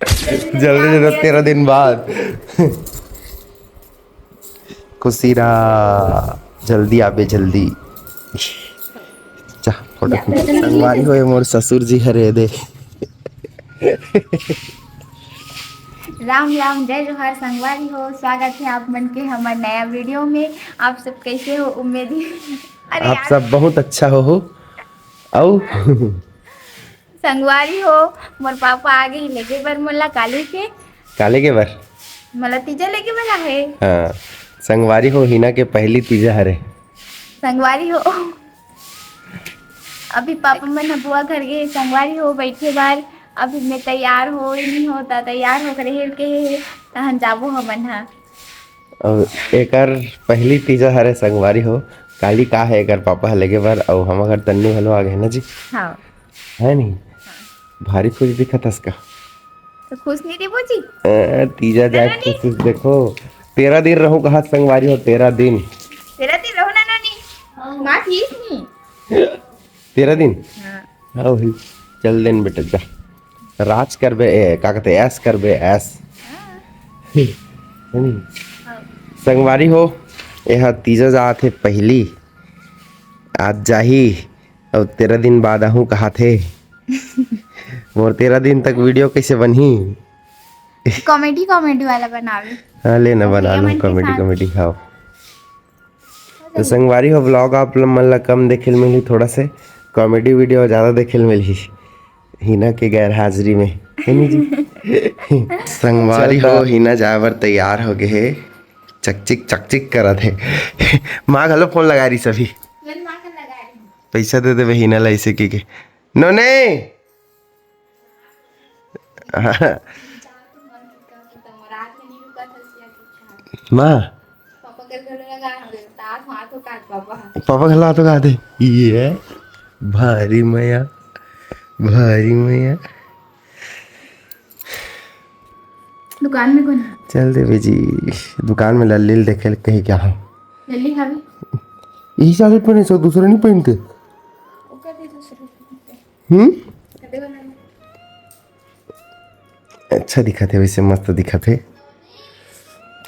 जल्दी दे दो 13 दिन बाद। खुशीरा जल्दी आबे जल्दी। जा फोटो खींच। संगवारी होए मोर ससुर जी हरे दे। राम राम जय जोहार संगवारी हो। स्वागत है आप मन के हमारे नया वीडियो में। आप सब कैसे हो? उम्मीद अरे आप यार सब बहुत अच्छा हो औ संगवारी हो। मोर पापा आगे ही लेके बर मोला काली के काले के बर। मला तीजा लेके बला है। हाँ संगवारी हो हिना के पहली तीजा हरे। संगवारी हो अभी पापा मन बुआ घर गए। संगवारी हो बैठे बार अभी मैं तैयार हो नहीं होता। तैयार होकर हेल के तहन जाबो हमन हा। और एकर पहली तीजा हरे संगवारी हो। काली का है एकर पापा हले के बर और हम अगर तन्नू हलो आ गए ना जी। हाँ है नहीं भारी खुश दिखत हस का। तो खुश नहीं देबो जी। तीजा जाए खुश देखो 13 दिन रहूं कहा संगवारी हो 13 दिन। तेरा दिन रहो ना नानी माँ ठीक नहीं। 13 दिन हाँ हाँ भाई चल दिन बेटा जा राज करबे का कहते ऐस करबे ऐस। है नहीं? संगवारी हो यह तीजा जात है पहली आज जाही और 13 दिन बाद आहू कहा थे। मोर 13 दिन तक वीडियो कैसे बनही। कॉमेडी कॉमेडी वाला बनावे। हाँ लेना तो बना भैया लूँ मन के कॉमेडी साथ कॉमेडी खाओ। तो संगवारी हो ब्लॉग आप मन ला कम देखे मिली थोड़ा से कॉमेडी वीडियो ज़्यादा देखे मिली हिना के गैर हाजिरी में है नहीं जी। संगवारी हो हिना जावर तैयार हो गए है चकचिक चकचिक करत है। माँ घलो फोन लगा रही सभी पैसा दे देवे हिना ला ऐसे की के नो ने। माँ पापा घला तो गा दे ये भारी मैया भारी मैया। दुकान में कौन है? चल देवे जी दुकान में लल्ली देखे कहीं क्या हो लल्ली हवे यही साल पहने सो दूसरा नहीं पहनते। ओकर दे दूसरे कदे वाला अच्छा दिखा थे वैसे मस्त दिखा थे।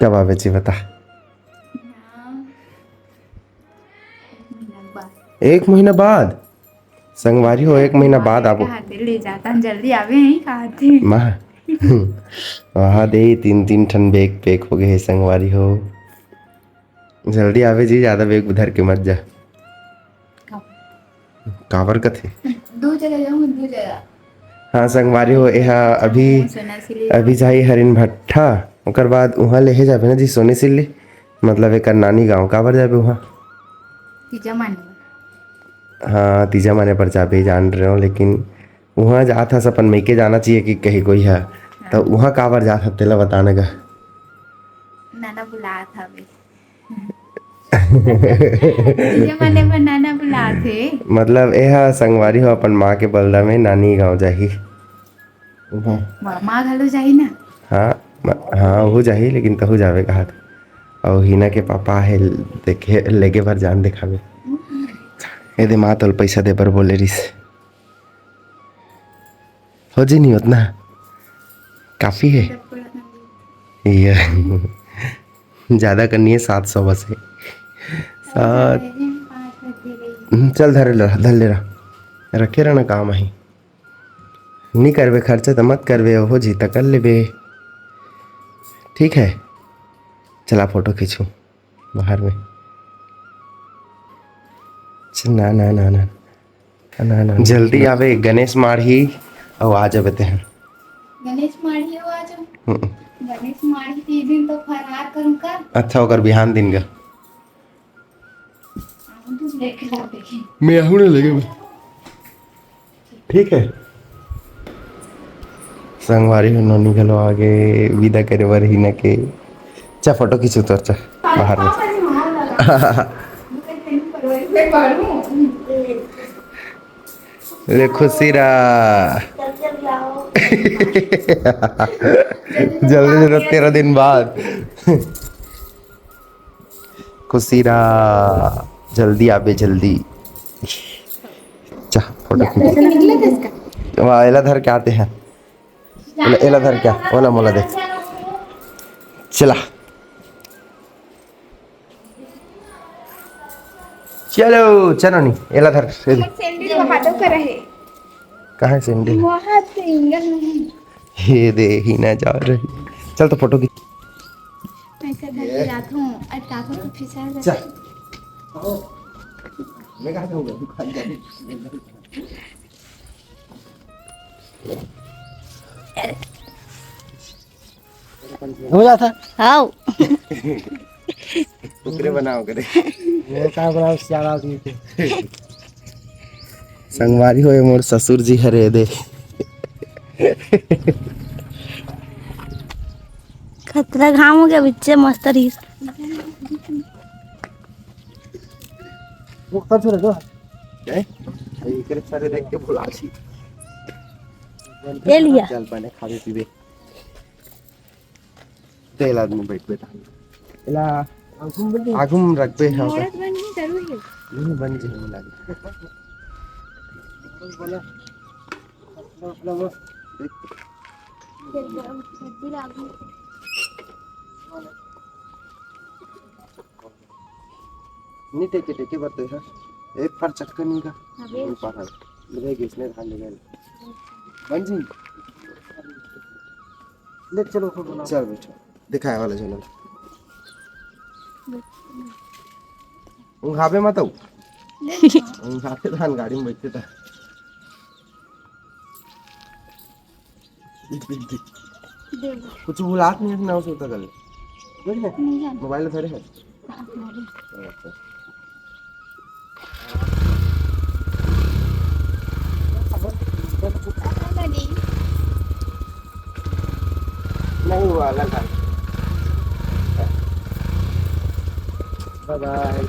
कब आवे जी बता। 1 महीना बाद संगवारी हो 1 महीना बाद आबो ले जाता जल्दी आवे नहीं कहते माँ। वहाँ दे 3 ठन बेग पैक हो गए है संगवारी हो जल्दी आवे जी ज्यादा बेग उधर के मत जा। काबर का थे दो जगह जाऊँ दो जगह। हाँ संगवारी हो यहाँ अभी जाई हरिन भट्ठा ओकर बाद वहाँ लेहे जाबे ना जी सोने सिल्ली मतलब एक नानी गांव काबर जाबे वहाँ। तीजा माने हाँ तीजा माने पर जाबे जान रहे हो लेकिन वहाँ जात हस अपन मैके जाना चाहिए कि कहीं कोई है तो वहाँ काबर जात हस तेला बताने का। नाना बुलाया था वे तीजा माने पर नाना बुलाया थे मतलब यह संगवारी हो अपन माँ के बलदा में नानी गांव जाही। माँ घलो जाही ना। हाँ वो जाही लेकिन तहु जावे कहा और हिना के पापा है देखे लेगे भर जान दिखावे यदि माँ तो पैसा दे पर बोले रिस हो जी नहीं उतना काफी है ये ज्यादा करनी है 700 बस है 7 चल धर ले रहा रखे रहना काम ही नहीं करवे खर्चा तो मत करवे हो जी तो कर लेबे ठीक है। चला फोटो खींचू बाहर में ना ना ना ना ना ना जल्दी आवे गणेश माढ़ी और आ जाबे ते हैं गणेश माढ़ी हो आज गणेश माढ़ी 3 दिन तो फरार करूं का। अच्छा होकर बिहान दिन का लेके ला देखी मैं आहू नहीं लगे ठीक है। संगवारी हो नोनी घलो आगे विदा करे बर हिना के चा फोटो खींचू तो अच्छा बाहर में। ले खुशीरा जल्दी से 13 दिन बाद। खुशीरा जल्दी आबे जल्दी जा फोटो खींच वाला धर के आते हैं एला धर क्या ओला मोला दे चला चलो चलो नहीं एला धर ये दे। सैंडल वहां तो कर है कहाँ है सैंडल वहां सिंगल नहीं ये दे ही ना जा रही चल तो फोटो की ऐसा धर जाता हूं और टाका को फिसल चल जाता मैं कहाँ जाऊंगा दुकान जाने हो जाता हां टुकड़े बनाओ करे ये का बड़ा सियारा दी थे संगवारी होए मोर ससुर जी हरे दे खतरा घाम हो गया बच्चे मस्त रही वो कर छोड़ दो करे सारे देख के बुला छी ले लिया चल पाने खावे पीवे तेल आदमी बैठ बैठा एला आगुम रख पे है औरत बननी जरूरी है नहीं बन जे लागे नहीं टेके टेके बरते है एक पर चक्कर नहीं का ऊपर है लगे किसने खा ले गए बन जी ले चलो फिर बोला चल बैठो दिखाए वाला चलो उंघाबे मत हो उंघाते धान गाड़ी में बैठते था कुछ बुलात नहीं है ना उस होता कल मोबाइल धरे है नहीं हुआ अलग है बाय बाय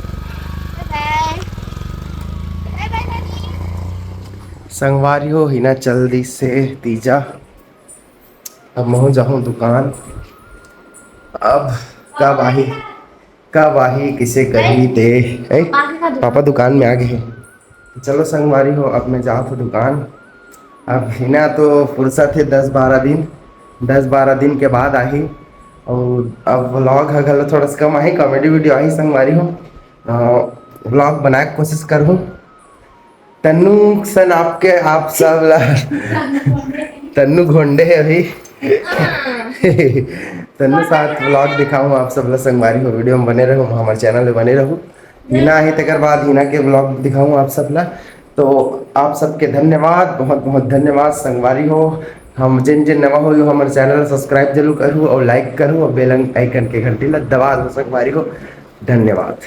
संगवारी हो ही ना जल्दी से तीजा अब मैं जाऊँ दुकान अब कब आही किसे कही दे पापा दुकान में आ गए हैं चलो संगवारी हो अब मैं जाऊँ तो दुकान अब हिना तो फुर्सत है 10-12 दिन के बाद आई और अब व्लॉग अगर थोड़ा सा कम आई कॉमेडी वीडियो आई संगवारी हो व्लॉग बनाए के कोशिश करूँ तन्नू सन आपके आप सब तन्नू घोंडे है अभी तन्नू साथ व्लॉग दिखाऊँ आप सब संगवारी हो वीडियो में बने रहो हमारे चैनल में बने रहो हिना है तकर बाद हिना के व्लॉग दिखाऊँ आप सब ला तो आप सबके धन्यवाद बहुत बहुत धन्यवाद संगवारी हो हम जिन जिन नवा हो हमारे चैनल सब्सक्राइब जरूर करूँ और लाइक करूँ और बेल आइकन के घंटी ला दबा दो संगवारी हो धन्यवाद।